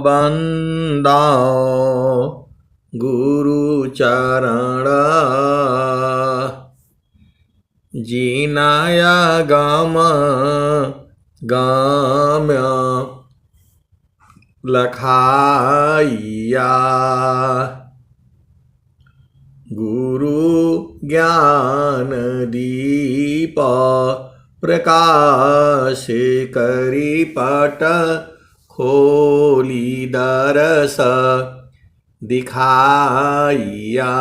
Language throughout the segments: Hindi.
बंदा गुरु चरण जिनाया गम गाम्य लखाइया गुरु ज्ञान दीप प्रकाश करी पट खोली दरस दिखाइया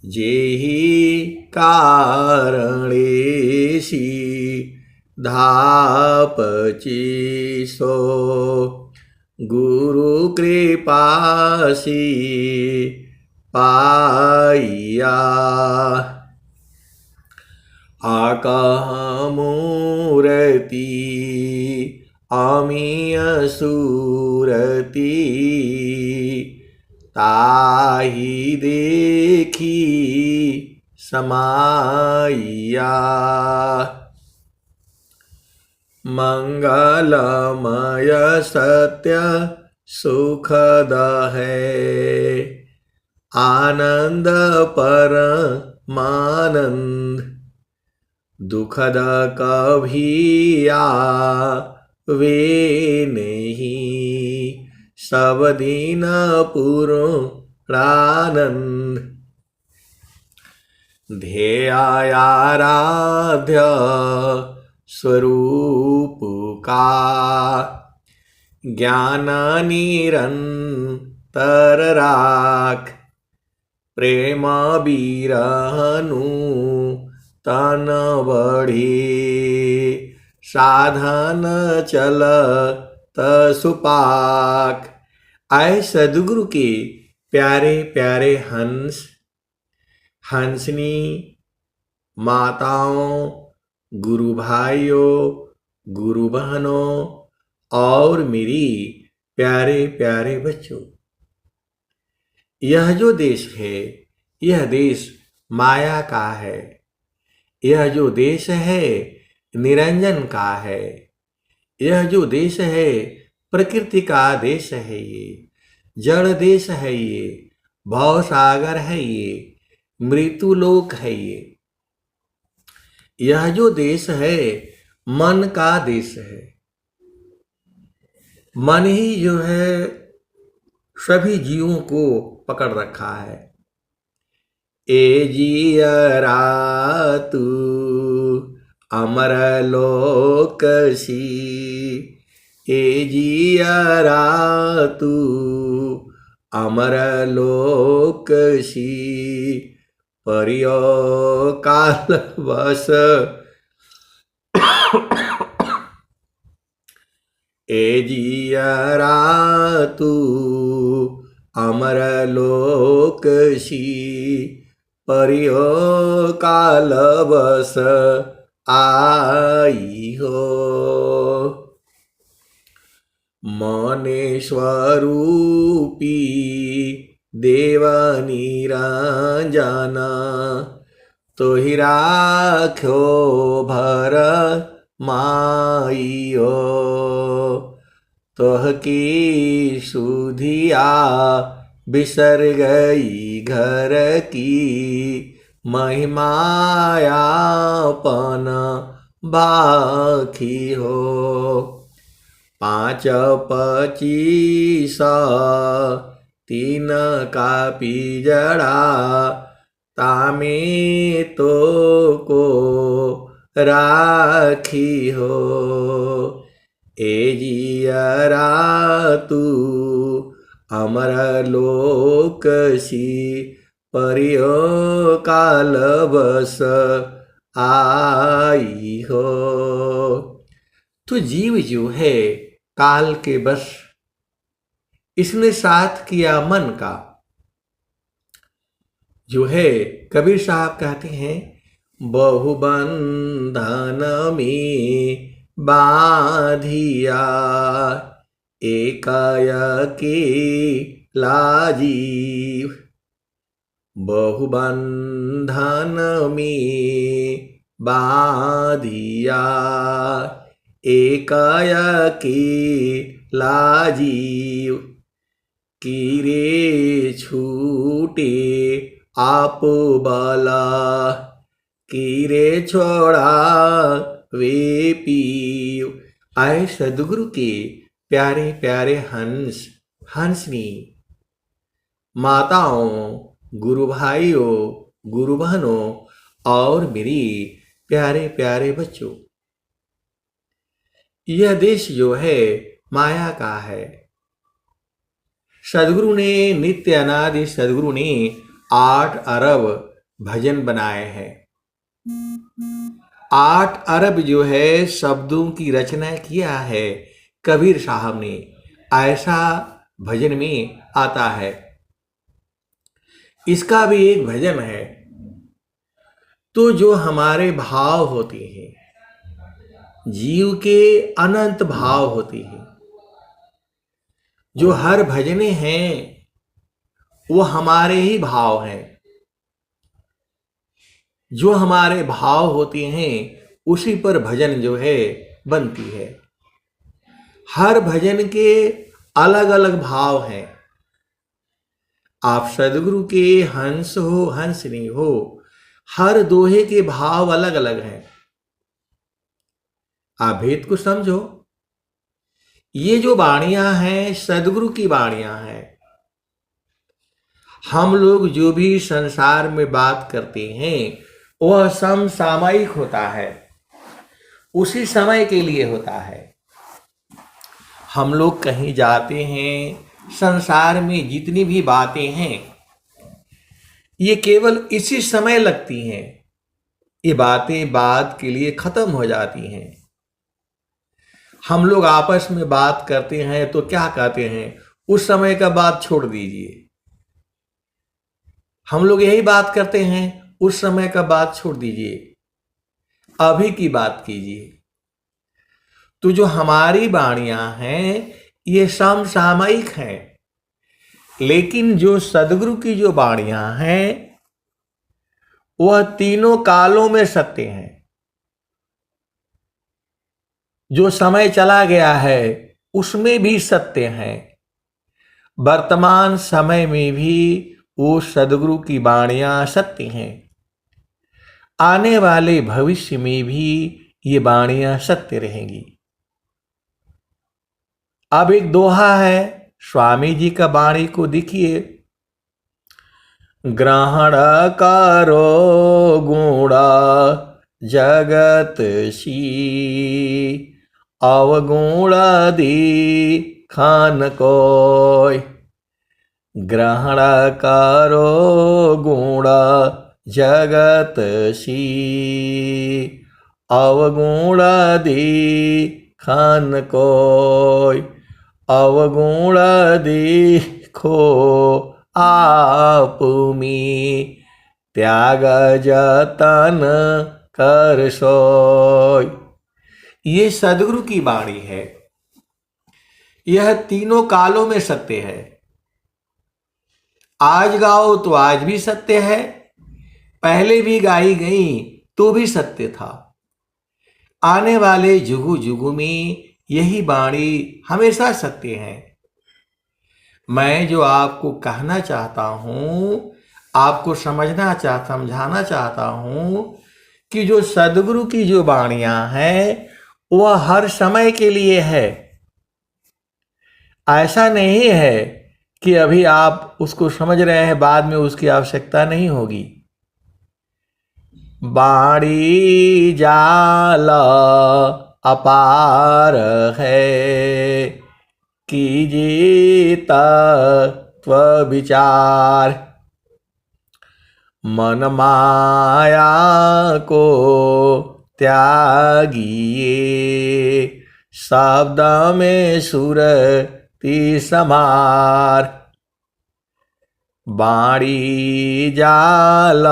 जेहि कारणेसी धापची सो गुरु कृपासी पाइया आकाह मूर्ति अमीय सूरती ताहि देखी समाइया मंगलमय सत्य सुखद है आनंद परमानंद दुखद कभी आवे नहीं सब दिन पूर्णानंद ध्येयाराध्य स्वरूप का ज्ञान निरंतर राख प्रेम बिरहनु तन बढ़े साधन चलत सुपाक। आए सद्गुरु के प्यारे प्यारे हंस हंसनी माताओं गुरु भाइयों गुरु बहनों और मेरी प्यारे प्यारे बच्चों, यह जो देश है यह देश माया का है। यह जो देश है निरंजन का है। यह जो देश है प्रकृति का देश है। ये जड़ देश है। ये भव सागर है। ये मृत्युलोक है। यह जो देश है मन का देश है। मन ही जो है सभी जीवों को पकड़ रखा है। ए जियरा तू अमर लोकसी ए जियरा तू अमर लोकसी परियो काल बस ए जियरा तू अमर लोकसी परियो काल बस आई हो मनेश्वरूपी देवनी रंजना तो ही राख्यो भर माइयो तोह की सुधिया बिसर गई घर की महिमायापन बाखी हो 5-25 3 का पिजड़ा तामे तो को राखी हो ए जियरा तू अमर लोकसी परियो काल बस आई हो। तो जीव जो है काल के बस, इसने साथ किया मन का। जो है कबीर साहब कहते हैं बहुबंधन में बाधिया एकाएकी लाजीव बहुबंधन में बाधिया एकाएकी लाजीव, कीरे छूटे आप बाला, कीरे छोड़ा वे पीव। आए सदगुरु के प्यारे प्यारे हंस हंसनी, माताओं, गुरु भाइयों, गुरु बहनों और मेरी प्यारे प्यारे बच्चों, यह देश जो है माया का है। सदगुरु ने, नित्य अनादि सदगुरु ने 8 अरब भजन बनाए हैं। 8 अरब जो है शब्दों की रचना किया है कबीर साहब ने, ऐसा भजन में आता है। इसका भी एक भजन है। तो जो हमारे भाव होते हैं, जीव के अनंत भाव होते हैं, जो हर भजने हैं वो हमारे ही भाव हैं। जो हमारे भाव होते हैं उसी पर भजन जो है बनती है। हर भजन के अलग अलग भाव हैं। आप सदगुरु के हंस हो हंसनी हो, हर दोहे के भाव अलग अलग हैं। आप भेद को समझो। ये जो वाणियां हैं सदगुरु की वाणियां हैं। हम लोग जो भी संसार में बात करते हैं वह समसामयिक होता है, उसी समय के लिए होता है। हम लोग कहीं जाते हैं, संसार में जितनी भी बातें हैं ये केवल इसी समय लगती हैं। ये बातें बाद के लिए खत्म हो जाती हैं। हम लोग आपस में बात करते हैं तो क्या कहते हैं, उस समय का बात छोड़ दीजिए। हम लोग यही बात करते हैं, उस समय का बात छोड़ दीजिए, अभी की बात कीजिए। तो जो हमारी वाणियां हैं ये समसामयिक हैं, लेकिन जो सदगुरु की जो वाणियां हैं वह तीनों कालों में सत्य हैं। जो समय चला गया है उसमें भी सत्य हैं, वर्तमान समय में भी वो सदगुरु की वाणियां सत्य हैं, आने वाले भविष्य में भी ये वाणियां सत्य रहेंगी। अब एक दोहा है, स्वामी जी का वाणी को देखिए। ग्रहण करो गुणा जगत सी, अवगुण दीखन कोय। ग्रहण करो गुण जगत सी, अवगुण दीखन कोय। अवगुण देखो आप में, त्याग जतन कर सोय। ये सदगुरु की वाणी है। यह तीनों कालों में सत्य है। आज गाओ तो आज भी सत्य है, पहले भी गाई गई तो भी सत्य था, आने वाले जुगु जुगु में यही वाणी हमेशा सत्य है। मैं जो आपको कहना चाहता हूं, आपको समझाना चाहता हूं कि जो सदगुरु की जो वाणियां हैं वह हर समय के लिए है। ऐसा नहीं है कि अभी आप उसको समझ रहे हैं, बाद में उसकी आवश्यकता नहीं होगी। वाणी जाल अपार है, कीजिए तत्व विचार। मन माया को त्यागिए, शब्द में सुरति समार। वाणी जाल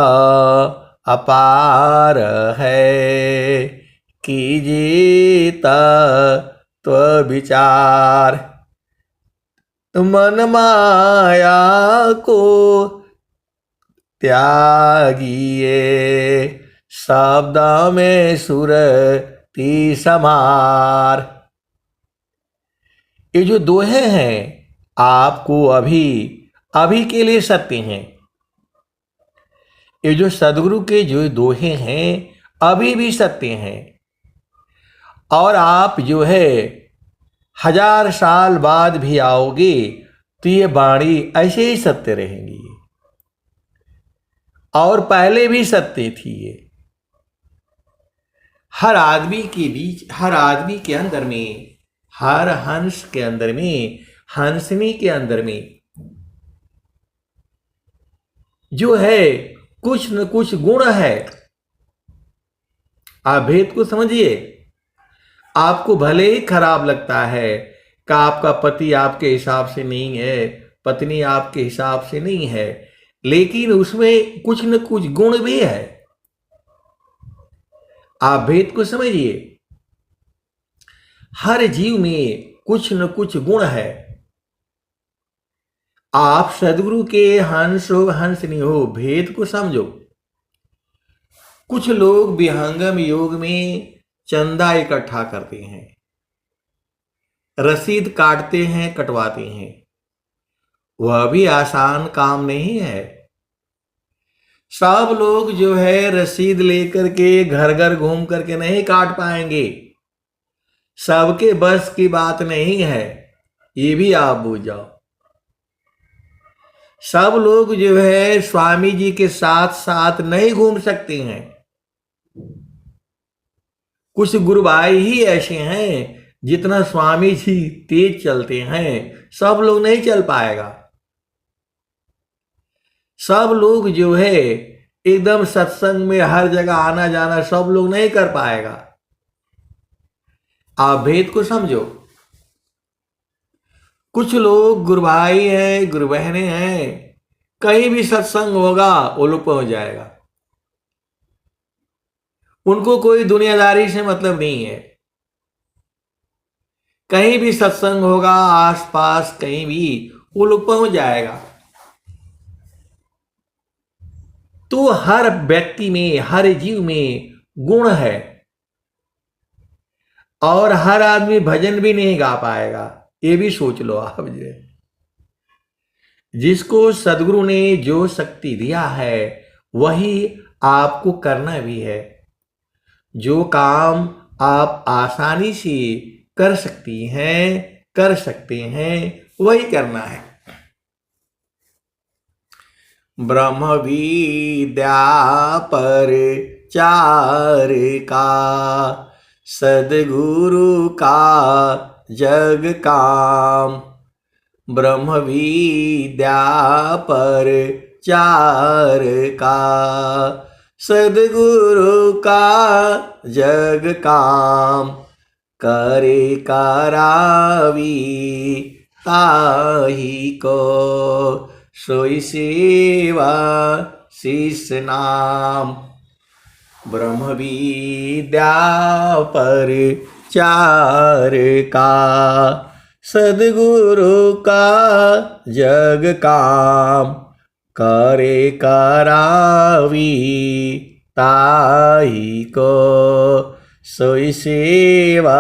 अपार है, कीजिए तत्व विचार। मन माया को त्यागिए, शब्द में सुरति समार। ये जो दोहे हैं आपको अभी अभी के लिए सत्य हैं। ये जो सदगुरु के जो दोहे हैं अभी भी सत्य हैं, और आप जो है 1000 साल बाद भी आओगे तो ये वाणी ऐसे ही सत्य रहेंगी, और पहले भी सत्य थी ये। हर आदमी के बीच, हर आदमी के अंदर में, हर हंस के अंदर में, हंसनी के अंदर में जो है कुछ न कुछ गुण है। आप भेद को समझिए। आपको भले ही खराब लगता है कि आपका पति आपके हिसाब से नहीं है, पत्नी आपके हिसाब से नहीं है, लेकिन उसमें कुछ न कुछ गुण भी है। आप भेद को समझिए। हर जीव में कुछ न कुछ गुण है। आप सदगुरु के हंस हो हंसनी हो, भेद को समझो। कुछ लोग विहंगम योग में चंदा इकट्ठा करते हैं, रसीद काटते हैं, कटवाते हैं। वह भी आसान काम नहीं है। सब लोग जो है रसीद लेकर के घर घर घूम करके नहीं काट पाएंगे। सबके बस की बात नहीं है, ये भी आप बूझ जाओ। सब लोग जो है स्वामी जी के साथ साथ नहीं घूम सकते हैं। कुछ गुरुभाई ही ऐसे हैं, जितना स्वामी जी तेज चलते हैं सब लोग नहीं चल पाएगा। सब लोग जो है एकदम सत्संग में हर जगह आना जाना सब लोग नहीं कर पाएगा। आप भेद को समझो। कुछ लोग गुरु भाई हैं, गुरु बहनें हैं, कहीं भी सत्संग होगा वो लोग पहुंच जाएगा। उनको कोई दुनियादारी से मतलब नहीं है। कहीं भी सत्संग होगा आसपास कहीं भी वो लोग पहुंच जाएगा। तो हर व्यक्ति में, हर जीव में गुण है, और हर आदमी भजन भी नहीं गा पाएगा। ये भी सोच लो आप। जिसको सदगुरु ने जो शक्ति दिया है वही आपको करना भी है। जो काम आप आसानी से कर सकती हैं, कर सकते हैं, वही करना है। ब्रह्म विद्या पर चार का, सदगुरु का जग काम। ब्रह्म विद्या पर चार का, सदगुरु का जग काम। करे करावी ताही को, सोई सेवा शीस नाम। ब्रह्म विद्या पर चार का, सदगुरु का जग काम। करे करावी ताही को, सोई सेवा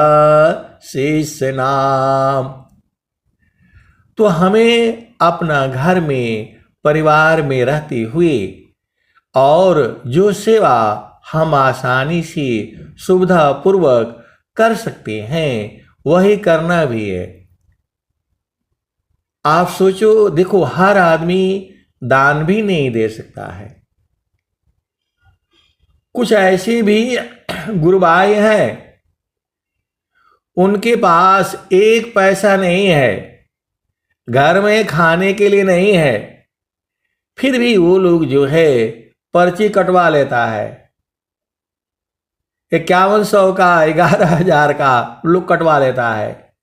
शीस नाम। तो हमें अपना घर में, परिवार में रहते हुए और जो सेवा हम आसानी से सुविधा पूर्वक कर सकते हैं वही करना भी है। आप सोचो, देखो हर आदमी दान भी नहीं दे सकता है। कुछ ऐसे भी गुरु भाई हैं, उनके पास एक पैसा नहीं है, घर में खाने के लिए नहीं है, फिर भी वो लोग जो है पर्ची कटवा लेता है। 5100 का, 11,000 का लोग कटवा लेता है,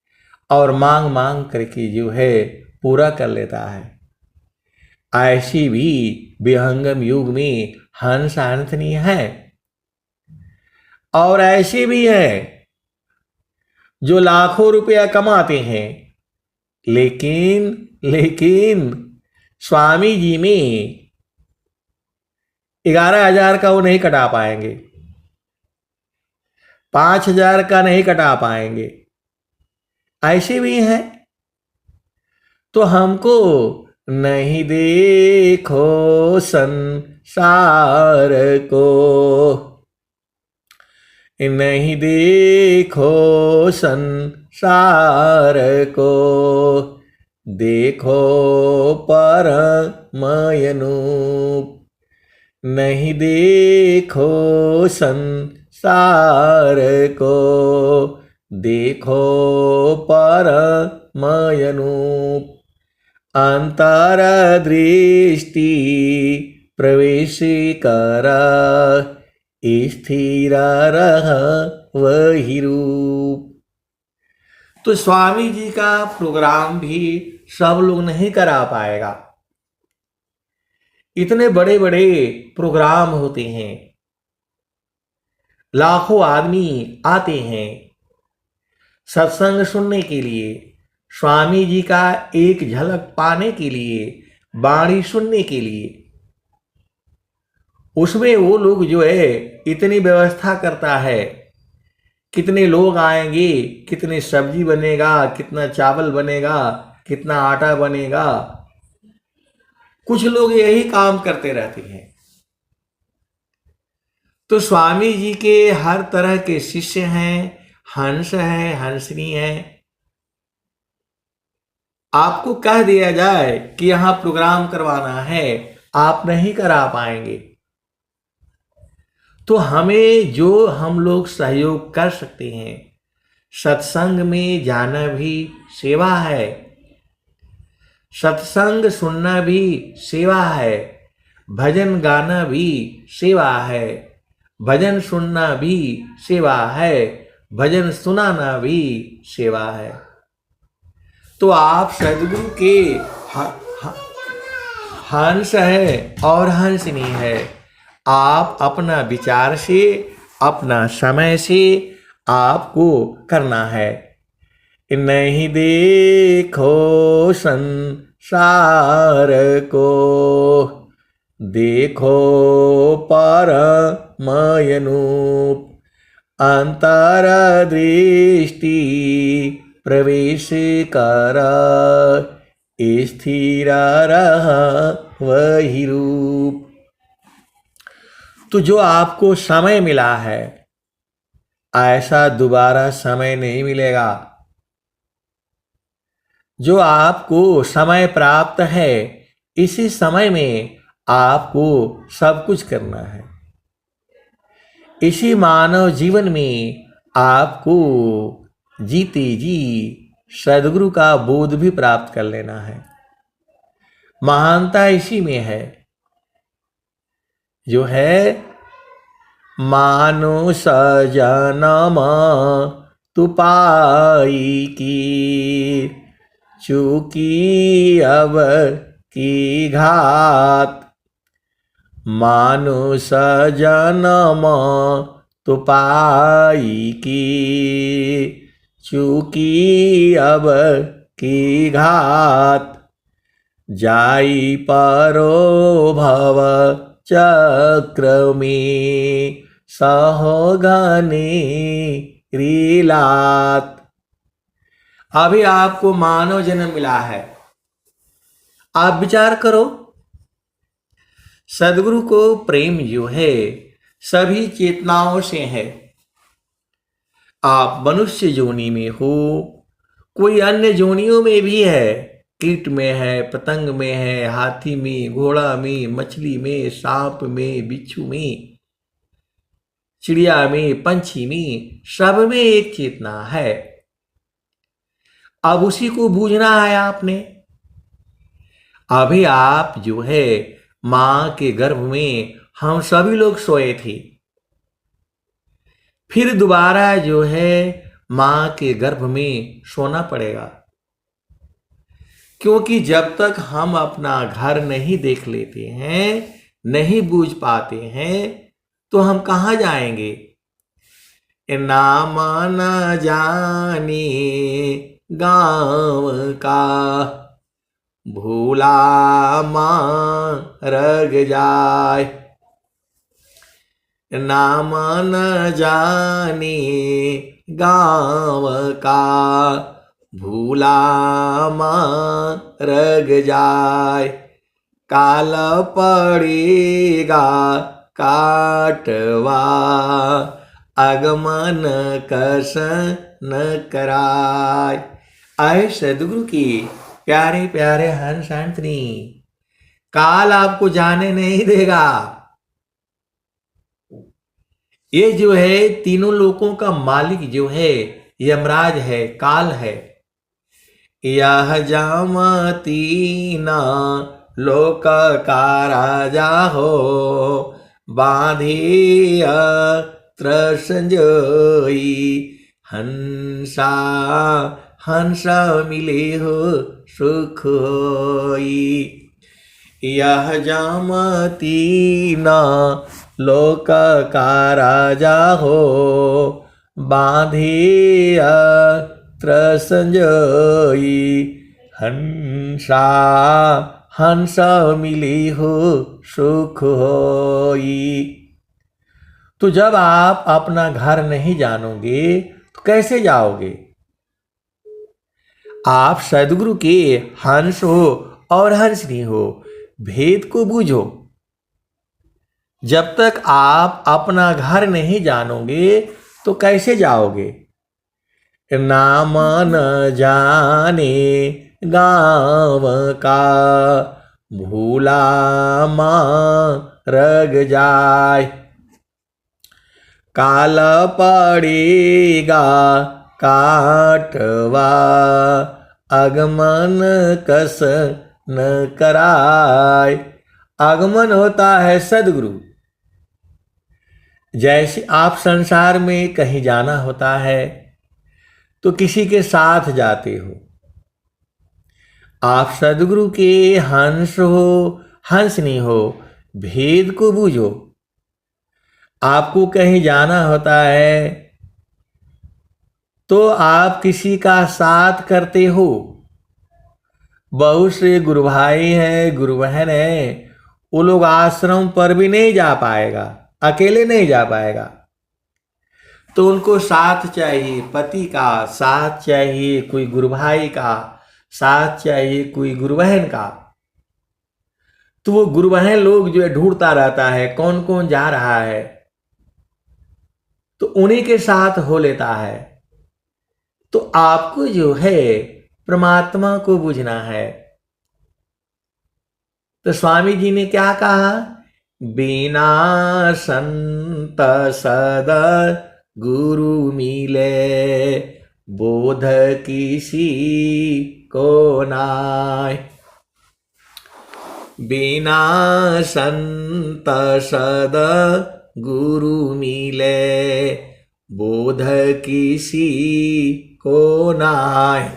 और मांग मांग करके जो है पूरा कर लेता है। ऐसी भी विहंगम युग में हंस एंथनी है, और ऐसे भी है जो लाखों रुपया कमाते हैं, लेकिन स्वामी जी में 11,000 का वो नहीं कटा पाएंगे, 5,000 का नहीं कटा पाएंगे। ऐसे भी हैं तो हमको नहीं देखो संसार को, नहीं देखो संसार को, देखो परमयनूप। नहीं देखो संसार को, देखो परमयनूप। अंतरदृष्टि प्रवेश कर, स्थिर रह वही रूप। तो स्वामी जी का प्रोग्राम भी सब लोग नहीं करा पाएगा। इतने बड़े बड़े प्रोग्राम होते हैं, लाखों आदमी आते हैं सत्संग सुनने के लिए, स्वामी जी का एक झलक पाने के लिए, वाणी सुनने के लिए। उसमें वो लोग जो है इतनी व्यवस्था करता है, कितने लोग आएंगे, कितनी सब्जी बनेगा, कितना चावल बनेगा, कितना आटा बनेगा। कुछ लोग यही काम करते रहते हैं। तो स्वामी जी के हर तरह के शिष्य हैं, हंस है, हंसनी है। आपको कह दिया जाए कि यहां प्रोग्राम करवाना है, आप नहीं करा पाएंगे। तो हमें जो हम लोग सहयोग कर सकते हैं, सत्संग में जाना भी सेवा है, सत्संग सुनना भी सेवा है, भजन गाना भी सेवा है, भजन सुनना भी सेवा है, भजन सुनाना भी सेवा है। तो आप सदगुरु के हंस है और हंसनी है। आप अपना विचार से, अपना समय से आपको करना है। नहीं देखो संसार को, देखो परमयनूप। अंतरदृष्टि प्रवेश कर, स्थिर रह वही रूप। तो जो आपको समय मिला है, ऐसा दोबारा समय नहीं मिलेगा। जो आपको समय प्राप्त है, इसी समय में आपको सब कुछ करना है। इसी मानव जीवन में आपको जीते जी सदगुरु का बोध भी प्राप्त कर लेना है। महानता इसी में है, जो है मानो सजनम तू पाई की, चूकी अब की घात। मानुष जन्म तो पाई की, चूकी अब की घात। जाई परो भव चक्र में, सहोगने रीलात। अभी आपको मानव जन्म मिला है। आप विचार करो, सदगुरु को प्रेम जो है सभी चेतनाओं से है। आप मनुष्य जोनि में हो, कोई अन्य जोनियों में भी है, कीट में है, पतंग में है, हाथी में, घोड़ा में, मछली में, सांप में, बिच्छू में, चिड़िया में, पंछी में, सब में एक चेतना है। अब उसी को बूझना है आपने। अभी आप जो है मां के गर्भ में हम सभी लोग सोए थे, फिर दोबारा जो है मां के गर्भ में सोना पड़ेगा। क्योंकि जब तक हम अपना घर नहीं देख लेते हैं, नहीं बूझ पाते हैं, तो हम कहां जाएंगे। नाम न जाने गांव का, भूला मार्ग जाय। नाम न जाने गांव का, भूला मरग जाय। काल पड़ेगा काटवा, आगमन कस न कराय। आए सदगुरु की प्यारे प्यारे हंस अंतनी, काल आपको जाने नहीं देगा। ये जो है तीनों लोकों का मालिक जो है यमराज है, काल है। यह जामतीना लोक का राजा हो, बांधिय संजोई। हंसा हंसा मिले हो सुख होई। यह जामतीना लोक का राजा हो, बांधिय संजोई। हंसा हंसा मिली हो सुख होई। तो जब आप अपना घर नहीं जानोगे तो कैसे जाओगे? आप सदगुरु के हंस हो और हंसनी हो, भेद को बूझो। जब तक आप अपना घर नहीं जानोगे तो कैसे जाओगे? नाम न जाने गाँव का, भूला मरग जाय। काल पड़ेगा काटवा, आगमन कस न कराय। आगमन होता है सदगुरु। जैसे आप संसार में कहीं जाना होता है तो किसी के साथ जाते हो। आप सदगुरु के हंस हो हंसनी हो, भेद को बूझो। आपको कहीं जाना होता है तो आप किसी का साथ करते हो। बहुत से गुरु भाई हैं, गुरु बहन हैं, वो लोग आश्रम पर भी नहीं जा पाएगा, अकेले नहीं जा पाएगा। तो उनको साथ चाहिए, पति का साथ चाहिए, कोई गुरु भाई का साथ चाहिए, कोई गुरु बहन का। तो वो गुरु बहन लोग जो है ढूंढता रहता है कौन कौन जा रहा है, तो उन्हीं के साथ हो लेता है। तो आपको जो है परमात्मा को बुझना है। तो स्वामी जी ने क्या कहा? बिना संत सद गुरु मिले, बोध किसी को नाय। बिना संत सद गुरु मिले, बोध किसी को नाय।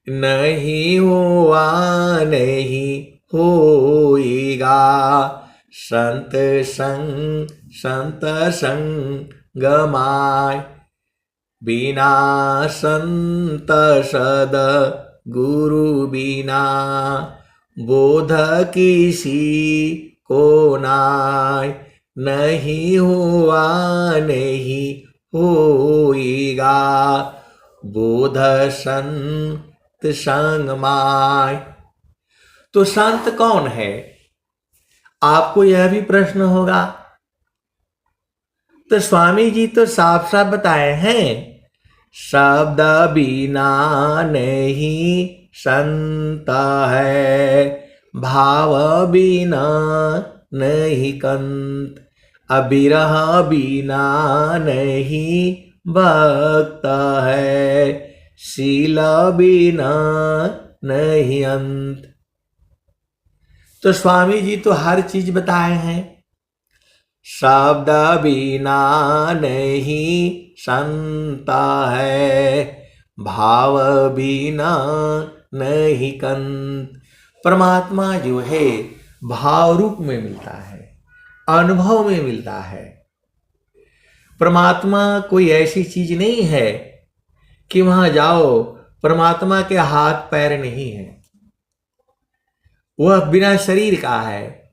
नहीं हुआ नहीं होएगा, संत संग माय। बिना संत सद गुरु बिना, बोध किसी को नाय। नहीं हुआ नहीं होएगा, बोध संत संग माय। तो संत कौन है? आपको यह भी प्रश्न होगा। तो स्वामी जी तो साफ साफ बताए हैं, शब्द बिना नहीं संत है, भाव बिना नहीं कंत। अबिरह बिना नहीं भक्त है, शील बिना नहीं अंत। तो स्वामी जी तो हर चीज बताए हैं। शब्द बिना नहीं संत है, भाव बिना नहीं कंत। परमात्मा जो है भाव रूप में मिलता है, अनुभव में मिलता है। परमात्मा कोई ऐसी चीज नहीं है कि वहां जाओ परमात्मा के हाथ पैर नहीं है। वह बिना शरीर का है।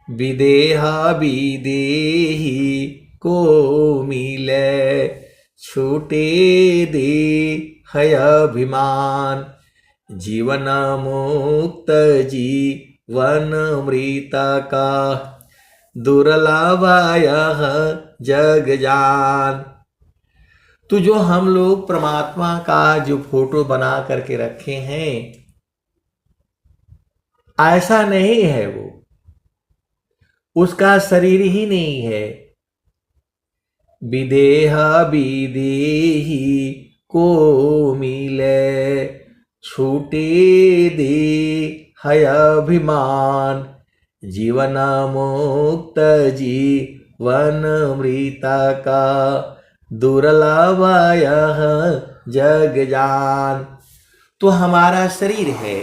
विदेह विदेही को मिले, छूटे देह अभिमान। जीवन मुक्त जीवन मृत का दुर्लभ यह जग जान। तो जो हम लोग परमात्मा का जो फोटो बना करके रखे हैं, ऐसा नहीं है, वो उसका शरीर ही नहीं है। विदेह विदेही को मिले छूटे देह अभिमान। जीवन मुक्त जीवन मृत का दुर्लभ यह जग जान। तो हमारा शरीर है,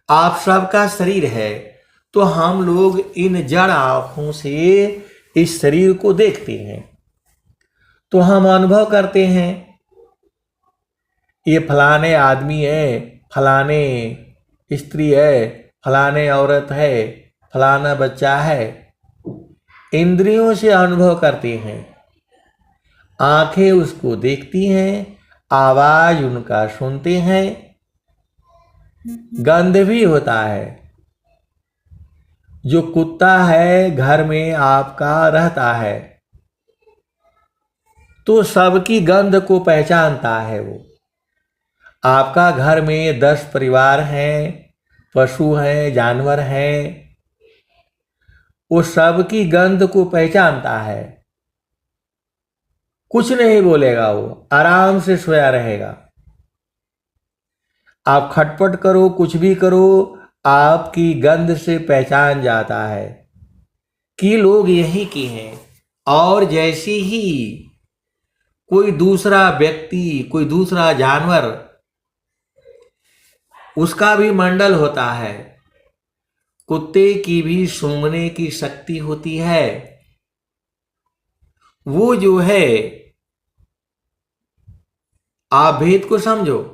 आप सबका शरीर है, तो हम लोग इन जड़ आंखों से इस शरीर को देखते हैं, तो हम अनुभव करते हैं ये फलाने आदमी है, फलाने स्त्री है, फलाने औरत है, फलाना बच्चा है। इंद्रियों से अनुभव करते हैं, आंखें उसको देखती हैं, आवाज उनका सुनते हैं, गंध भी होता है। जो कुत्ता है घर में आपका रहता है, तो सबकी गंध को पहचानता है। वो आपका घर में 10 परिवार हैं, पशु हैं, जानवर हैं, वो सबकी गंध को पहचानता है। कुछ नहीं बोलेगा, वो आराम से सोया रहेगा। आप खटपट करो, कुछ भी करो, आपकी गंध से पहचान जाता है कि लोग यही के हैं। और जैसे ही कोई दूसरा व्यक्ति, कोई दूसरा जानवर, उसका भी मंडल होता है। कुत्ते की भी सूंघने की शक्ति होती है। वो जो है, आप भेद को समझो,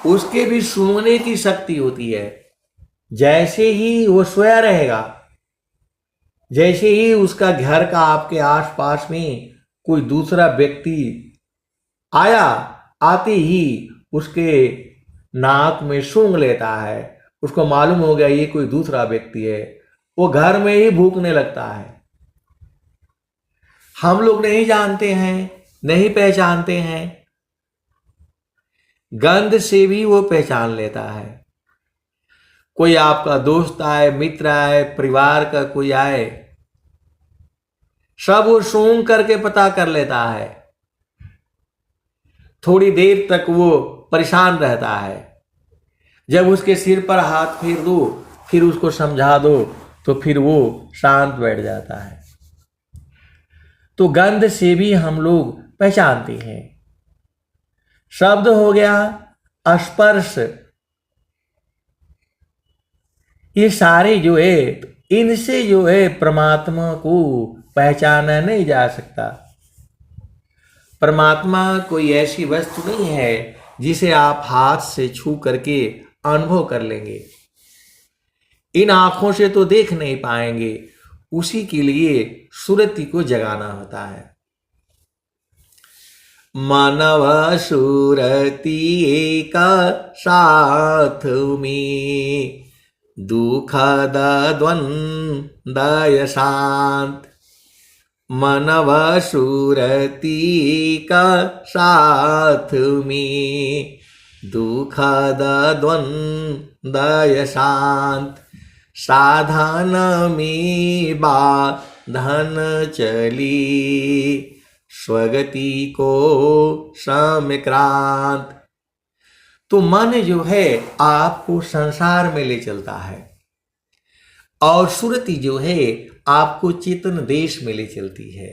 उसके भी सूंघने की शक्ति होती है। जैसे ही वो सोया रहेगा, जैसे ही उसका घर का आपके आसपास में कोई दूसरा व्यक्ति आया, आते ही उसके नाक में सूंघ लेता है, उसको मालूम हो गया ये कोई दूसरा व्यक्ति है, वो घर में ही भूकने लगता है। हम लोग नहीं जानते हैं, नहीं पहचानते हैं, गंध से भी वो पहचान लेता है। कोई आपका दोस्त आए, मित्र आए, परिवार का कोई आए, सब वो सूंघ करके पता कर लेता है। थोड़ी देर तक वो परेशान रहता है, जब उसके सिर पर हाथ फेर दो, फिर उसको समझा दो, तो फिर वो शांत बैठ जाता है। तो गंध से भी हम लोग पहचानते हैं। शब्द हो गया, स्पर्श, ये सारे जो है, इनसे जो है परमात्मा को पहचाना नहीं जा सकता। परमात्मा कोई ऐसी वस्तु नहीं है जिसे आप हाथ से छू करके अनुभव कर लेंगे। इन आंखों से तो देख नहीं पाएंगे, उसी के लिए सुरति को जगाना होता है। मानव सुरति एक साथ में, दुखद द्वंद्व शांत। मानव सुरति का साथ में, दुखद द्वंद्व शांत। साधन में बाधन चली, स्वगति को समक्रांत। तो मन जो है आपको संसार में ले चलता है, और सुरति जो है आपको चेतन देश में ले चलती है।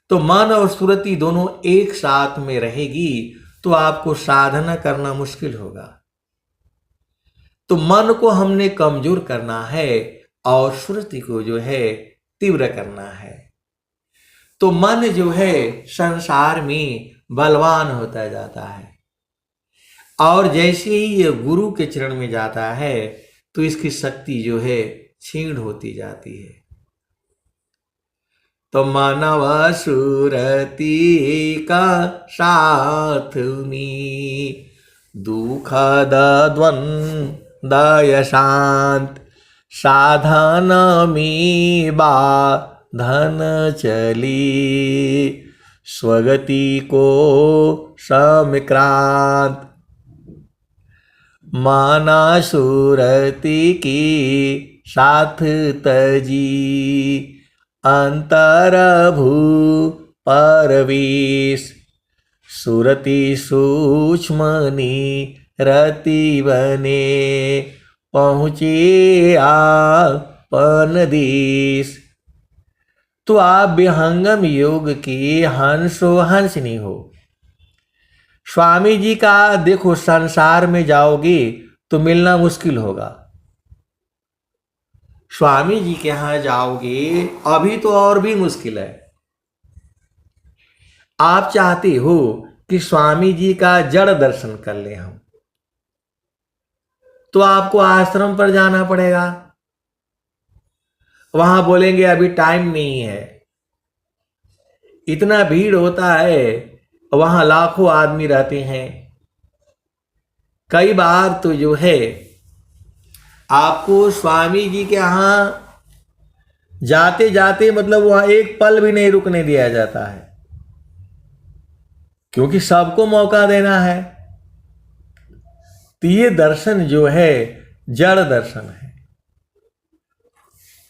तो मन और सुरति दोनों एक साथ में रहेगी तो आपको साधना करना मुश्किल होगा। तो मन को हमने कमजोर करना है और सुरति को जो है तीव्र करना है। तो मन जो है संसार में बलवान होता जाता है, और जैसे ही ये गुरु के चरण में जाता है तो इसकी शक्ति जो है क्षीण होती जाती है। तो मानव सुरती का साथ में दुखद द्वंद्व शांत साधन में बाधन चली स्वगति को समिक्रांत माना सुरति की साथ तजी अंतर भू परवेश सुरति सूक्ष्मनी रति बने पहुँचे आपन देश। तो आप विहंगम योग की हंसो हंसनी हो। स्वामी जी का देखो, संसार में जाओगे तो मिलना मुश्किल होगा। स्वामी जी के यहां जाओगे अभी तो और भी मुश्किल है। आप चाहते हो कि स्वामी जी का जड़ दर्शन कर ले हम, तो आपको आश्रम पर जाना पड़ेगा। वहां बोलेंगे अभी टाइम नहीं है, इतना भीड़ होता है, वहां लाखों आदमी रहते हैं। कई बार तो जो है आपको स्वामी जी के यहां जाते जाते मतलब वहां एक पल भी नहीं रुकने दिया जाता है, क्योंकि सबको मौका देना है। तो ये दर्शन जो है जड़ दर्शन है।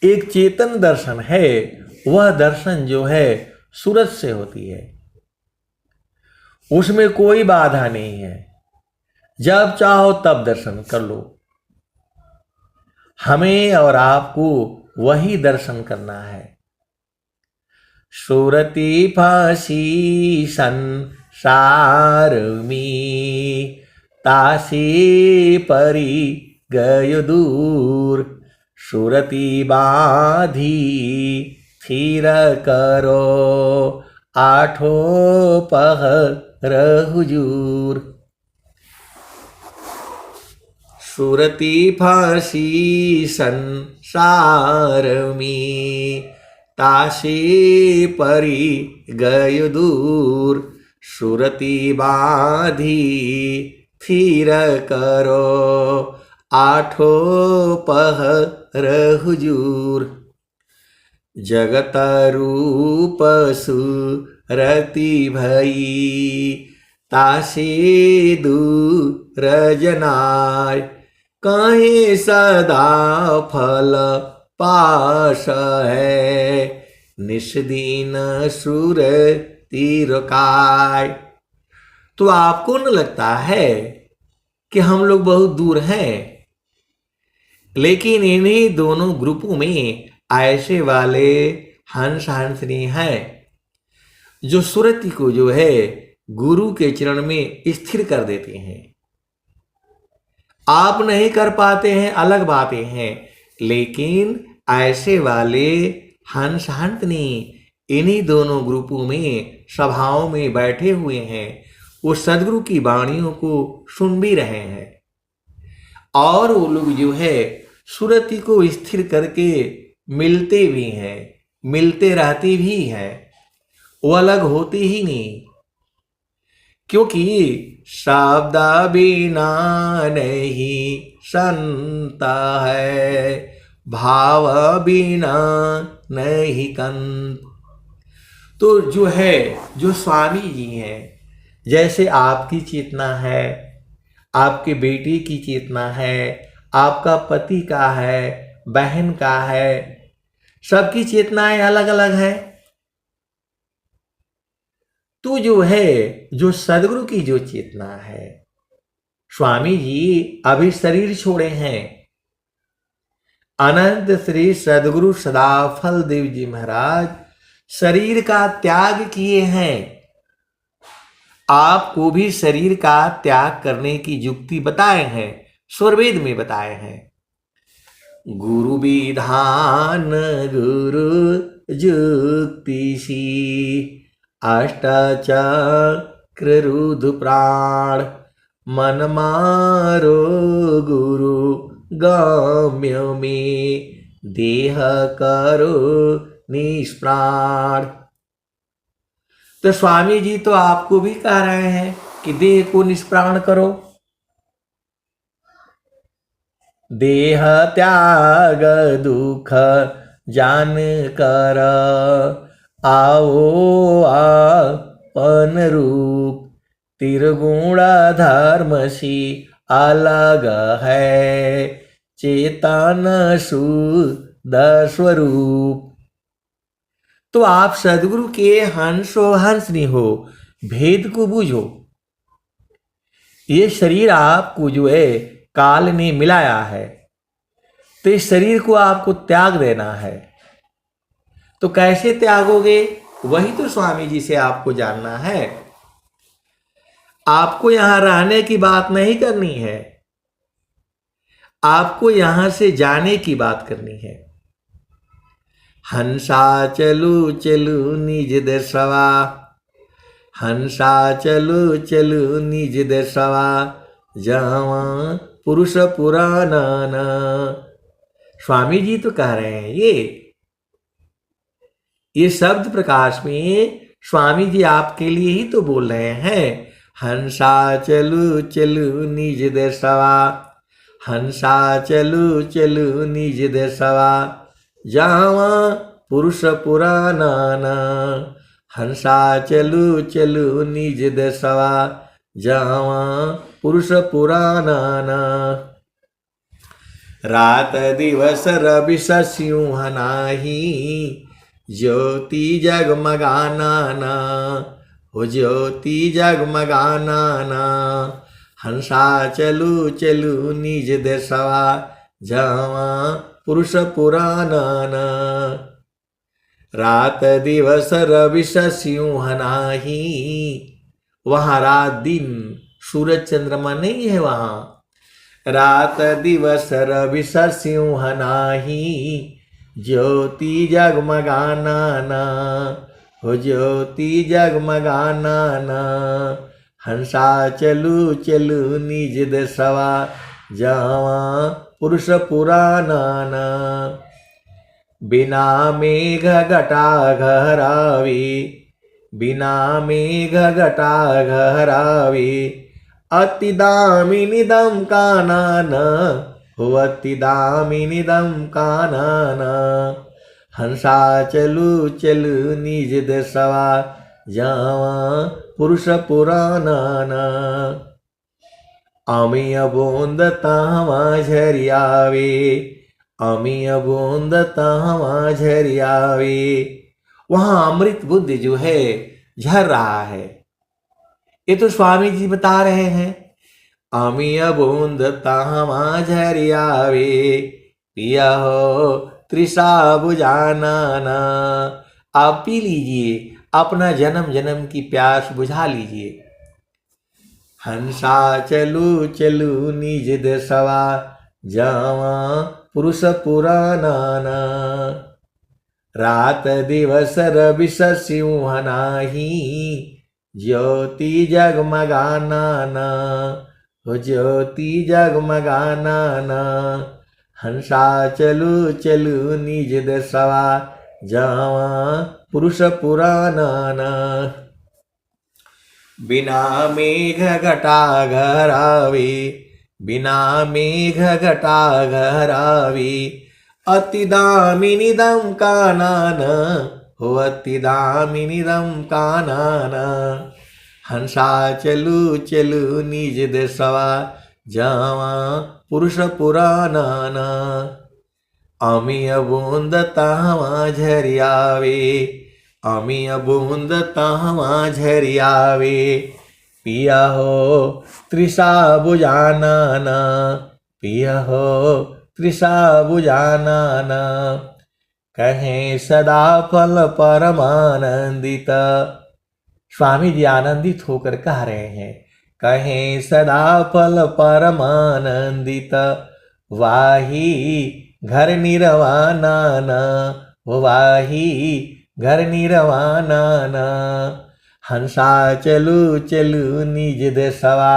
एक चेतन दर्शन है, वह दर्शन जो है सूरज से होती है, उसमें कोई बाधा नहीं है। जब चाहो तब दर्शन कर लो। हमें और आपको वही दर्शन करना है। सुरति फांसी संसार में तासी परी गयो दूर सुरति बाधी फिर करो आठो पहर हुजूर। सुरति फांसी संसार में तासी परी गयो दूर सुरति बाधी फिर करो आठो पहर हुजूर। जगत रूप सुरति भई तासी दूर जनाय कहीं सदा फल पास है निष्दीन सुर तीरकाय। तो आपको न लगता है कि हम लोग बहुत दूर हैं, लेकिन इन्हीं दोनों ग्रुपों में ऐसे वाले हंस हंसनी हैं जो सुरति को जो है गुरु के चरण में स्थिर कर देते हैं। आप नहीं कर पाते हैं, अलग बातें हैं, लेकिन ऐसे वाले हंस हंसनी इन्हीं दोनों ग्रुपों में सभाओं में बैठे हुए हैं। वो सदगुरु की वाणियों को सुन भी रहे हैं और वो लोग जो है सुरति को स्थिर करके मिलते भी हैं, मिलते रहते भी हैं। वो अलग होते ही नहीं, क्योंकि शब्द बिना नहीं संता है भाव बिना नहीं कंत। तो जो है जो स्वामी जी हैं, जैसे आपकी चेतना है, आपके बेटे की चेतना है, आपका पति का है, बहन का है, सबकी चेतनाएं अलग अलग है। तो जो है जो सदगुरु की जो चेतना है, स्वामी जी अभी शरीर छोड़े हैं। अनंत श्री सदगुरु सदाफल देव जी महाराज शरीर का त्याग किए हैं। आपको भी शरीर का त्याग करने की युक्ति बताए हैं, स्वरवेद में बताए हैं। गुरु विधान गुरु युक्ति सी अष्टचक्र रुद्र प्राण मन मारो गुरु गम्य में देह करो निष्प्राण। तो स्वामी जी तो आपको भी कह रहे हैं कि देह को निष्प्राण करो। देह त्याग दुख जान कर, आओ आपन रूप। त्रिगुण धर्मसी अलग है, चेतन शुद्ध स्वरूप। तो आप सदगुरु के हंसो हंसनी हो, भेद को बूझो। ये शरीर आपको जो है काल ने मिलाया है, तो इस शरीर को आपको त्याग देना है। तो कैसे त्यागोगे, वही तो स्वामी जी से आपको जानना है। आपको यहां रहने की बात नहीं करनी है, आपको यहां से जाने की बात करनी है। हंसा चलू चलू निज देशवा, हंसा चलू चलू निज देशवा, जावा पुरुष पुराना। स्वामी जी तो कह रहे हैं ये शब्द प्रकाश में स्वामी जी आपके लिए ही तो बोल रहे हैं। हंसा चलू चलू निज देशवा, हंसा चलू चलू निज देशवा, जावा पुरुष पुराना। हंसा चलू चलू निज देशवा, जावा पुरुष पुराना। रात दिवस रवि सिंह नाही, ज्योति जगमगाना। हो ज्योति जगमगाना, हंसा चलू चलू निज देशवा, जावा पुरुष पुराना। रात दिवस रवि सिंह नाही, वहां रात दिन सूरज चंद्रमा नहीं है वहां। रात दिवस रवि सिंह नाही, ज्योति जगमगाना। हो ज्योति जगमगाना, हंसा चलू चलू निज देशवा, जावा पुरुष पुराना। बिना मेघ घटा घरावी, बिना मेघ घटा घरावी, अति दामिनी दम कानन। हो अति दामिनी दम कानन, हंसा चलू चलू निज देशवा, जावा पुरुष पुराना। अमिय बूंद तावा झरियावे, अमिय बूंद तावा झरियावे। वहां अमृत बुद्ध जो है झर रहा है, ये तो स्वामी जी बता रहे हैं। अमिय बूंद तावा झरियावे, पिया हो तृषा बुझाना। आप पी लीजिए, अपना जन्म जन्म की प्यास बुझा लीजिए। हंसा चलू चलू निज देशवा, जावा पुरुष पुराना। रात दिवस रवि सिंह नाही, ज्योति जगमगाना। हो ज्योति जगमगाना, हंसा चलू चलू निज देशवा, जावा पुरुष पुराना। बिना मेघ घटा घरावे, बिना मेघ घटा घरावे, अति दामिनी दम कानन। हो अति दामिनी दम कानन, हंसा चलू चलू निज देशवा, जावा पुरुष पुराना। अमिय बूंद तावा झरियावे, अमिय बूंद तावा झरियावे, पिया हो तृषा बुझाना। पिया हो तृषा बुझाना। कहें सदा फल परमानंदित। स्वामी जी आनंदित होकर कह रहे हैं, कहें सदा फल परमानंदित, वाही घर निर्वाणाना। वाही घर निर्वाणाना, हंसा चलू चलू निज देशवा,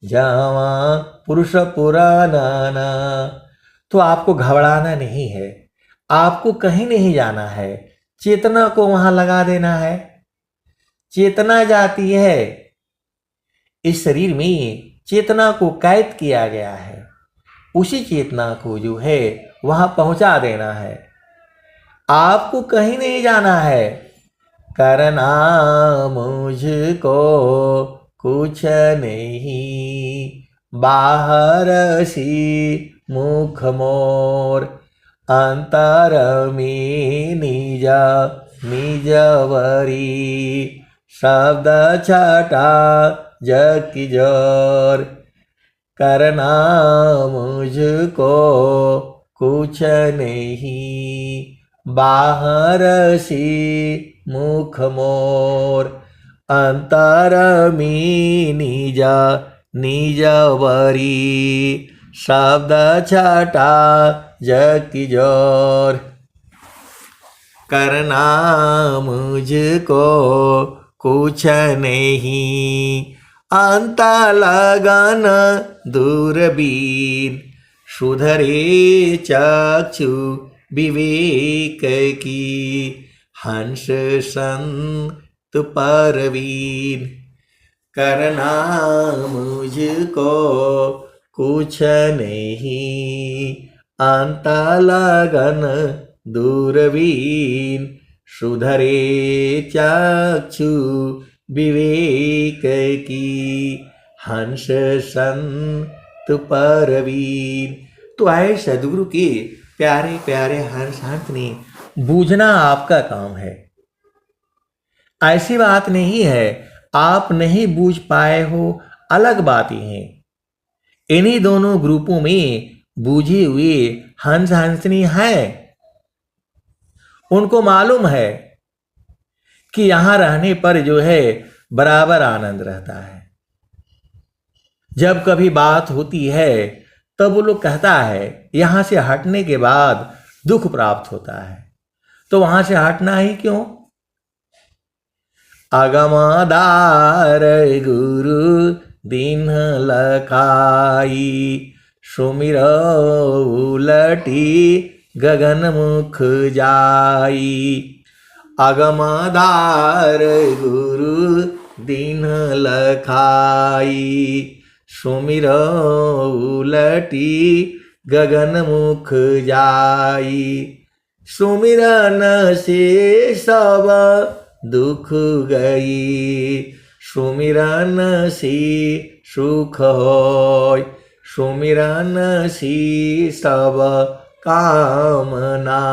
जावा पुरुष पुराना। तो आपको घबराना नहीं है, आपको कहीं नहीं जाना है, चेतना को वहां लगा देना है। चेतना जाती है, इस शरीर में चेतना को कैद किया गया है, उसी चेतना को जो है वहां पहुंचा देना है। आपको कहीं नहीं जाना है। करना मुझको कुछ नहीं, बाहर सी मुख मोर, अंतर में निज निजवरी, शब्द छटा जग की जोर। करना मुझको कुछ नहीं, बाहर सी मुख मोर, अंतर में निज निजवरी, शब्द छटा जग की जोर। करना मुझको कुछ नहीं, अंत लगन दूरबीन, सुधरे चक्षु विवेक की, हंस संत परवीन। करना मुझको कुछ नहीं, अंत लगन दूरबीन, सुधरे चक्षु विवेक की, हंस संत परवीन। तो आए सदगुरु के प्यारे प्यारे हंस हंस ने बूझना आपका काम है। ऐसी बात नहीं है आप नहीं बूझ पाए हो, अलग बातें हैं। इन्हीं दोनों ग्रुपों में बूझे हुए हंस हंसनी हैं। उनको मालूम है कि यहां रहने पर जो है बराबर आनंद रहता है। जब कभी बात होती है तब वो लोग कहता है यहां से हटने के बाद दुख प्राप्त होता है, तो वहां से हटना ही क्यों। अगमदार गुरु दीन लखाई, सुमिरो उलटी गगन मुख जाई। अगमदार गुरु दीन लखाई, सुमिरो उलटी गगन मुख जाई। सुमिरन से सब दुख गई, सुमिरन से सुख होय। सुमिरन से सब कामना,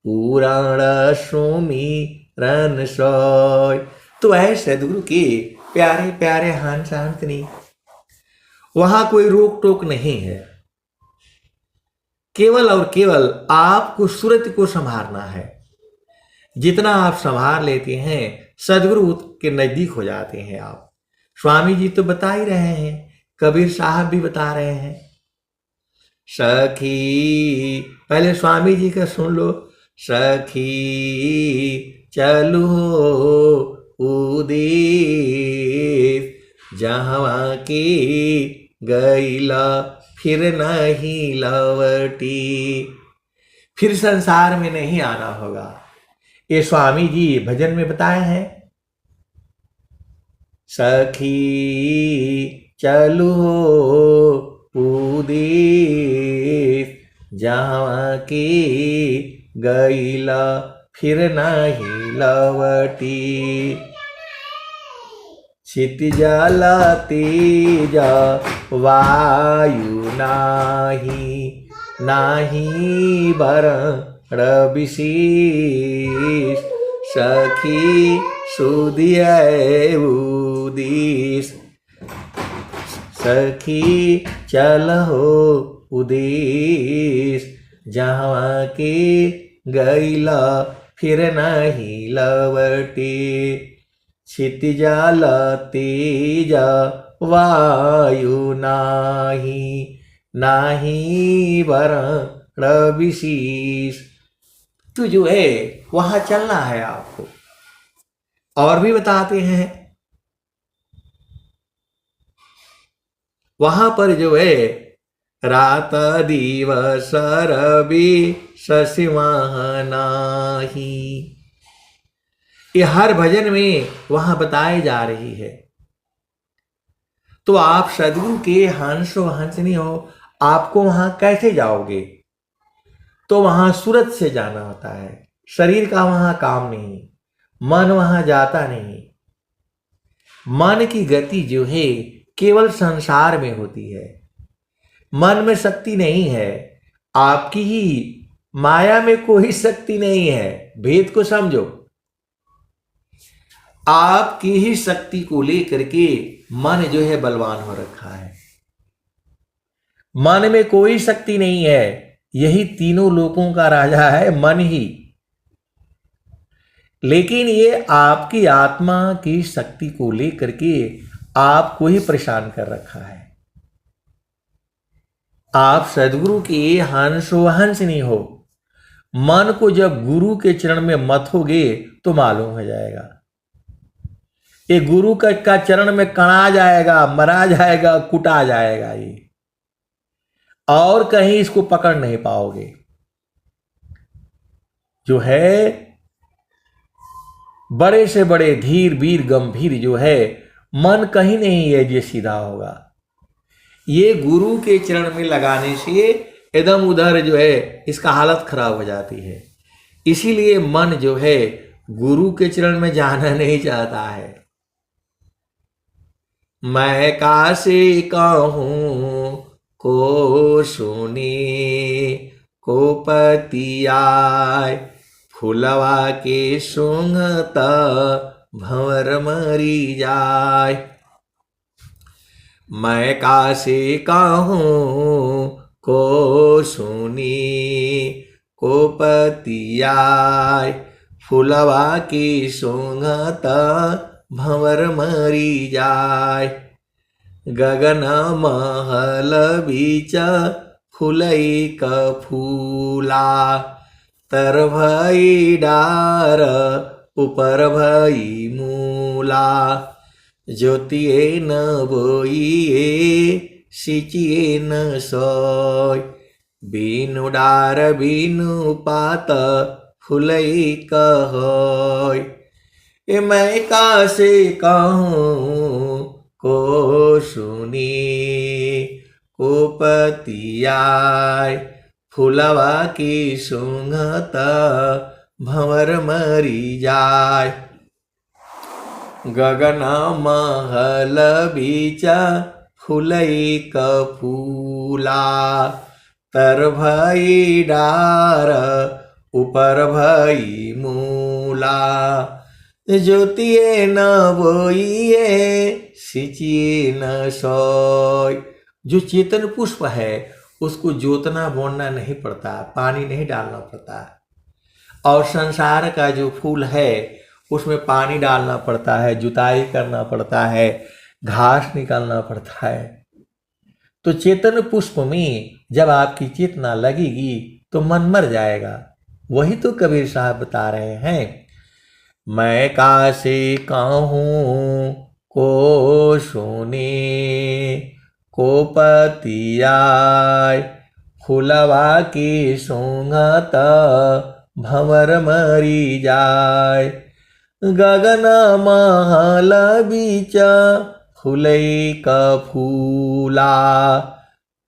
पुराण सुमिरन सोय। तो है सदगुरु के प्यारे प्यारे हंस हंसनी, वहां कोई रोक टोक नहीं है। केवल और केवल आपको सूरत को संभालना है। जितना आप संभाल लेते हैं सदगुरु के नजदीक हो जाते हैं आप। स्वामी जी तो बता ही रहे हैं, कबीर साहब भी बता रहे हैं। सखी, पहले स्वामी जी का सुन लो। सखी चलो उदेश, जहाँ की गईला फिर नहीं लौटी। फिर संसार में नहीं आना होगा, ये स्वामी जी भजन में बताए हैं। सखी चलो उदेश, जहाँ की गईला फिर नहीं लौटी। क्षितिजल तेज वायु नाही, नाही वरण विशेष। सखी सुधिय उदेश, सखी चलहो उदेश, जहाँ के गईला फिर नहीं लौटे। क्षितिजल तेज वायु नाही, नाही वरण विशेष। तो जो है वहां चलना है आपको। और भी बताते हैं वहां पर जो है रात दिवस रवि शशिमाह नाही, ये हर भजन में वहां बताई जा रही है। तो आप सदगुरु के हंस हंसनी हो, आपको वहां कैसे जाओगे? तो वहां सूरत से जाना होता है, शरीर का वहां काम नहीं, मन वहां जाता नहीं। मन की गति जो है केवल संसार में होती है, मन में शक्ति नहीं है। आपकी ही माया में कोई शक्ति नहीं है। भेद को समझो। आपकी ही शक्ति को लेकर के मन जो है बलवान हो रखा है। मन में कोई शक्ति नहीं है। यही तीनों लोकों का राजा है मन ही। लेकिन ये आपकी आत्मा की शक्ति को लेकर के आपको ही परेशान कर रखा है। आप सदगुरु के हंसो हंस नहीं हो। मन को जब गुरु के चरण में मथोगे तो मालूम हो जाएगा। ये गुरु का चरण में कणा जाएगा, मरा जाएगा, कुटा जाएगा ये, और कहीं इसको पकड़ नहीं पाओगे। जो है बड़े से बड़े धीर वीर गंभीर जो है, मन कहीं नहीं है ये सीधा होगा। ये गुरु के चरण में लगाने से एकदम उधर जो है इसका हालत खराब हो जाती है। इसीलिए मन जो है गुरु के चरण में जाना नहीं चाहता है। मैं कासे कहूँ को सुनी को पतियाय, फुलवा के सूंघत भंवर मरी जाय। मैं कासे कहूँ को सुनी को पतियाय, फुलवा की सूंघत भंवर मरी जाय। गगन महल बीच फुलई क फूला, तर भई डार ऊपर भई मूला। ज्योतिए न बोइए सिचिए न सोय, बीनु डार बीनु पात फुलई कहोय। ए मैं कासे कहूँ को सुनी को पतियाय, फुलवा की सूंघत भंवर मरी जाय। गगन महल बीच फुलई क फूला, तर भई डार ऊपर भई मूला। ज्योतिए न बोइए सिंचिए न सोय। जो चेतन पुष्प है उसको जोतना बोना नहीं पड़ता, पानी नहीं डालना पड़ता। और संसार का जो फूल है उसमें पानी डालना पड़ता है, जुताई करना पड़ता है, घास निकालना पड़ता है। तो चेतन पुष्प में जब आपकी चेतना लगेगी तो मन मर जाएगा। वही तो कबीर साहब बता रहे हैं, मैं कासे कहूँ को सुने को पतियाय, फुलवा की सूंघत भंवर मरी जाय। गगन महल बीच फुलई क फूला,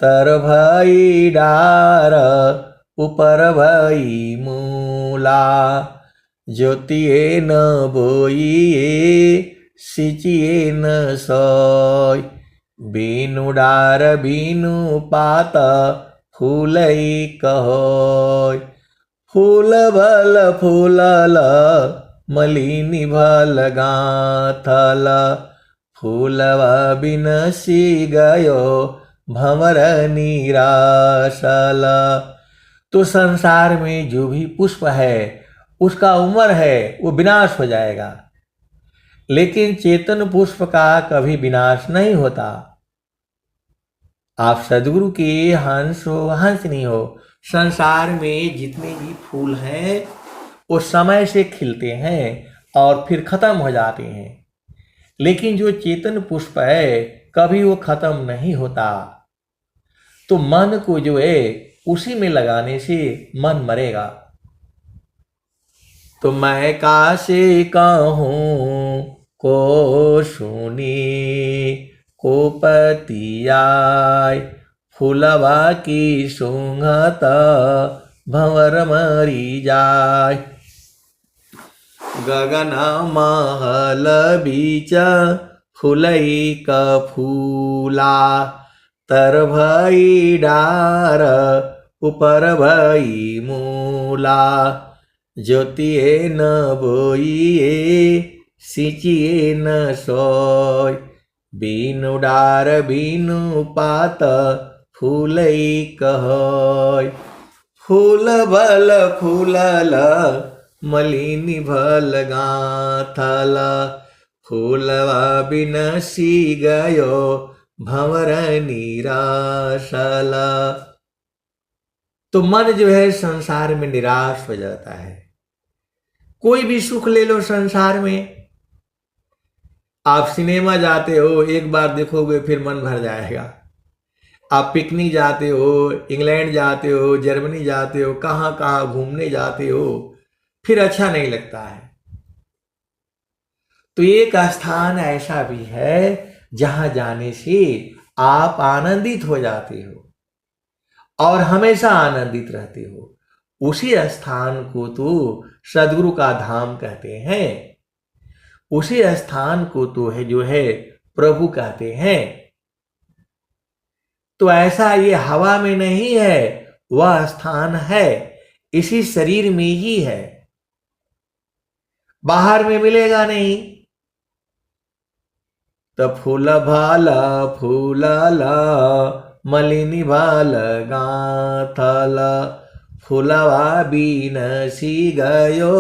तर भई डार ऊपर भई मूला। ज्योतिए न बोइए सिंचिए न सोय, बीनु डार बीनु पात फूलई कहोय। फूल भल फूलल मलिनी भल गाथल, फूलवा बिनसी गयो भंवर निराशल। तो संसार में जो भी पुष्प है उसका उम्र है वो विनाश हो जाएगा, लेकिन चेतन पुष्प का कभी विनाश नहीं होता। आप सदगुरु के हंस हो हंस नहीं हो। संसार में जितने भी फूल हैं वो समय से खिलते हैं और फिर खत्म हो जाते हैं, लेकिन जो चेतन पुष्प है कभी वो खत्म नहीं होता। तो मन को जो है उसी में लगाने से मन मरेगा। तो मैं कासे कहूँ को सुनी को पतियाय फूलवा की सूंघत भंवर मरी जाय। गगन महल बीच फुलई क फूला तर भई डार ऊपर भई मूला। ज्योतिए न बोइए सिंचिए न सोय बीनु डार बीनु पात फूलई कहय। फूल भल फूलल मलिनी भल गाथल फूलवा बिनसी गयो भंवर निराशल। तो मन जो है संसार में निराश हो जाता है। कोई भी सुख ले लो संसार में, आप सिनेमा जाते हो एक बार देखोगे फिर मन भर जाएगा। आप पिकनिक जाते हो, इंग्लैंड जाते हो, जर्मनी जाते हो, कहां कहां घूमने जाते हो, फिर अच्छा नहीं लगता है। तो एक स्थान ऐसा भी है जहां जाने से आप आनंदित हो जाते हो और हमेशा आनंदित रहते हो। उसी स्थान को तो सदगुरु का धाम कहते हैं। उसी स्थान को तो है जो है प्रभु कहते हैं। तो ऐसा ये हवा में नहीं है, वह स्थान है इसी शरीर में ही है, बाहर में मिलेगा नहीं। तो फूल भाल फूलल मलिनी भाल गाथल फूलवा बिनसी गयो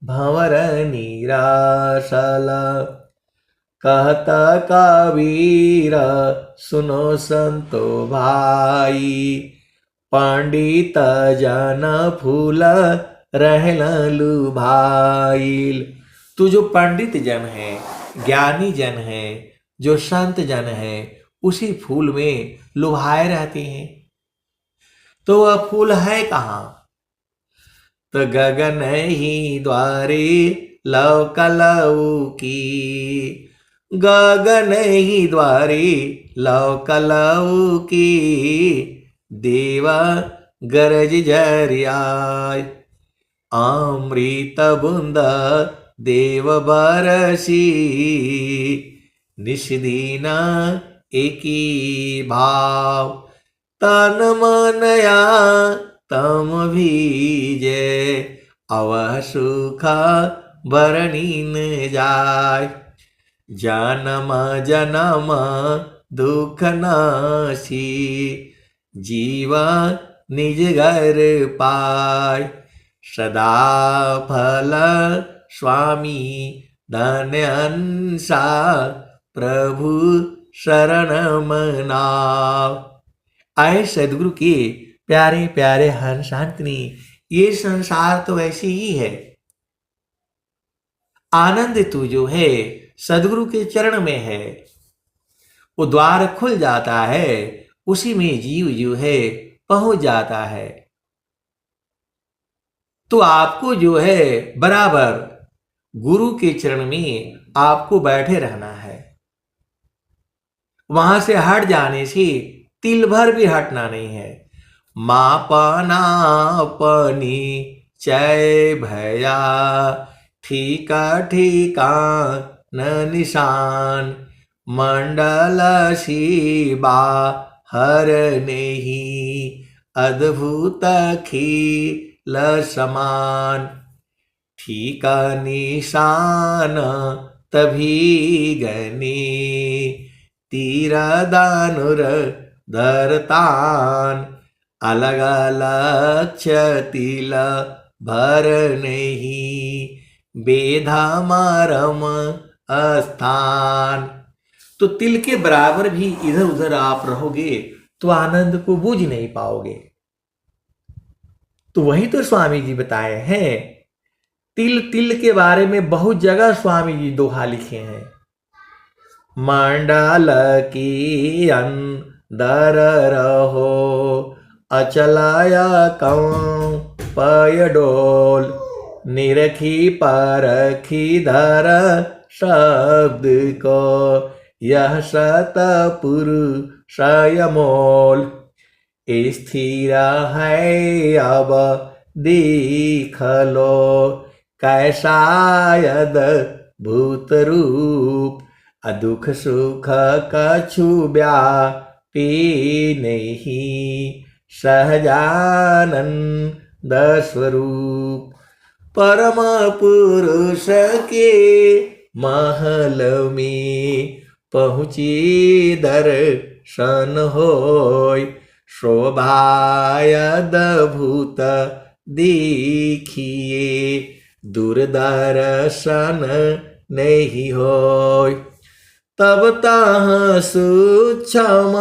भंवर निराशल। कहत कबीर सुनो संतो भाई पंडित जन फूल रहलन लुभाइल। तू जो पंडित जन है, ज्ञानी जन है, जो संत जन है, उसी फूल में लुभाए रहते हैं। तो वह फूल है कहाँ? तो गगन ही द्वारे लौकलऊ की, गगन ही द्वारे लौकलऊ की देवा गरज झरियाय। अमृत बूंद देव बरसी निषदीन एकी भाव। तन मनया तम भीजे अवह सुख बरनीन जाय। जन्म जन्म दुख नासी जीवा निज घर पाय। सदा फल स्वामी धन्य अंसा प्रभु शरण मनाव। आए सदगुरु के प्यारे प्यारे हंस शांतनी, ये संसार तो ऐसे ही है। आनंद तू जो है सदगुरु के चरण में है, वो द्वार खुल जाता है, उसी में जीव जो है पहुंच जाता है। तो आपको जो है बराबर गुरु के चरण में आपको बैठे रहना है। वहां से हट जाने से तिल भर भी हटना नहीं है। मापना अपनी चय भया ठीका ठीका न निशान। मंडल शिबा हर नहीं अद्भुत खील समान। ठीका निशान तभी गनी तीरा दानुर धरतान। अलग अलग तिल भर नहीं बेधा मारम स्थान। तो तिल के बराबर भी इधर उधर आप रहोगे तो आनंद को बूझ नहीं पाओगे। तो वही तो स्वामी जी बताए हैं। तिल तिल के बारे में बहुत जगह स्वामी जी दोहा लिखे हैं। मंडल की अंदर रहो अचलाया कौं पय डोल। निरखी परखी धर शब्द को, यह सतपुरुष अमोल। स्थिर है अब देख लो, कैसा यद भूत रूप। दुख सुख कछु व्यापी नहीं, सहजानंद स्वरूप। परम पुरुष के महल में पहुँची दर्शन होय, शोभायद भूत देखिए, दूरदर्शन नहीं होय। तब तहाँ सूक्ष्म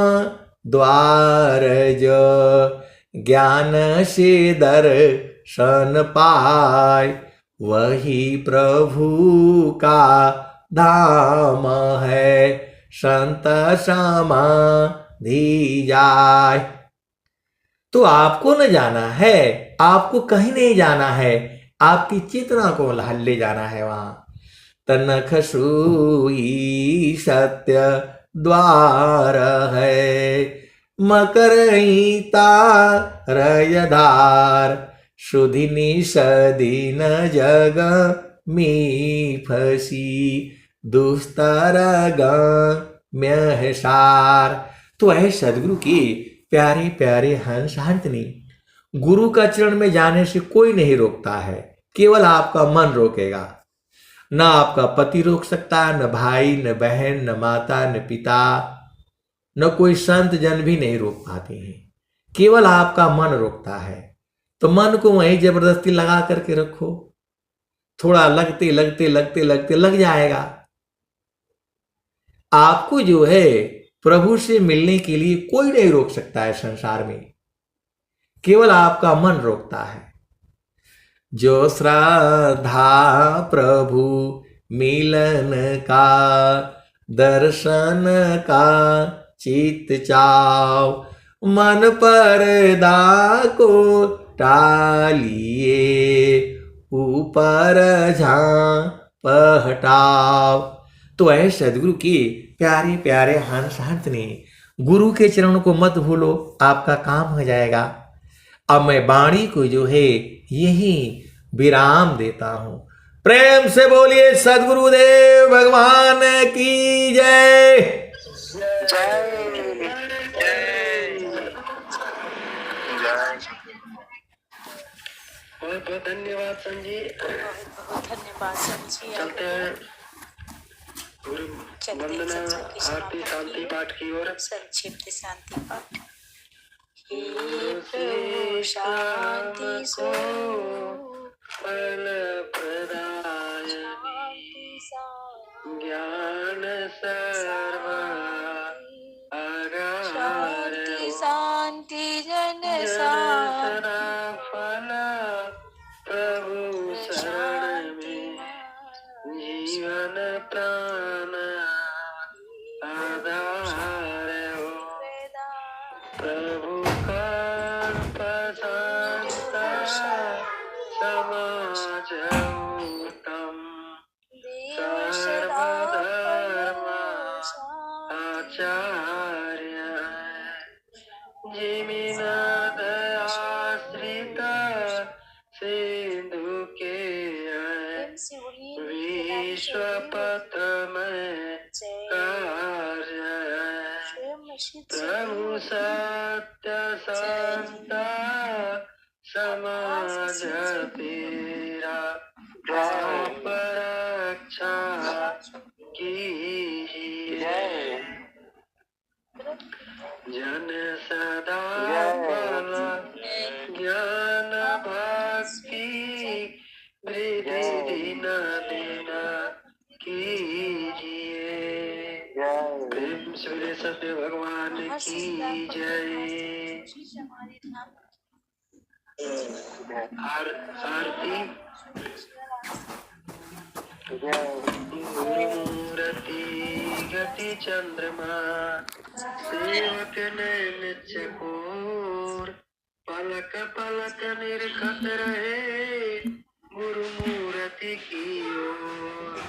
द्वार जो, ज्ञान से दर्शन पाय, वही प्रभु का धाम है, संत समाधि जाय। तो आपको न जाना है, आपको कहीं नहीं जाना है, आपकी चेतना को ले जाना है वहां। तनख सुई सत्य द्वार है, मकरईता रयधार। सुधिनी सदीन जग में फसी, दुस्तर गम्य सार। तो है सदगुरु की प्यारे प्यारे हंस हंसनी, गुरु का चरण में जाने से कोई नहीं रोकता है, केवल आपका मन रोकेगा। न आपका पति रोक सकता, न भाई, न बहन, न माता, न पिता, न कोई संत जन भी नहीं रोक पाते हैं, केवल आपका मन रोकता है। तो मन को वहीं जबरदस्ती लगा करके रखो, थोड़ा लगते लगते लगते लगते लग जाएगा। आपको जो है प्रभु से मिलने के लिए कोई नहीं रोक सकता है संसार में, केवल आपका मन रोकता है। जो श्रद्धा प्रभु मिलन का, दर्शन का चित चाव, मन पर्दा को टालिए, ऊपर झांप हटाव। तो ऐ सदगुरु की प्यारे प्यारे हंस हंसनी, गुरु के चरणों को मत भूलो, आपका काम हो जाएगा। अब मैं वाणी को जो है यही विराम देता हूं। प्रेम से बोलिए सदगुरुदेव भगवान की जय। बहुत बहुत धन्यवाद संजी। धन्यवाद संजी। चलते हैं गुरु वंदना आरती शांति पाठ की ओर। संक्षिप्त शांति पाठ। हे प्रभु शांति सो फल प्रदायनी, ज्ञान सर्व आधार, शांति जन सदा फल प्रभु शरण में, जीवन प्राण आधार हो। प्रभु कल्प शांत समाज उत्तम, सर्वधर्म आचार्य, जिमिनाद आश्रित सिंधु के विश्वपथ में कार्य। प्रभु सत्य संत समाज तेरा, आप रक्षा कीजिए। जन सदा बल ज्ञान भक्ति वृद्धि दिन दिन कीजिए। प्रेम से सत्य भगवान की जय। आरती। मूर्ति गति चंद्रमा, सेवक नैन चकोर, पलक पलक निरखत रहे, गुरु मूर्ति की ओर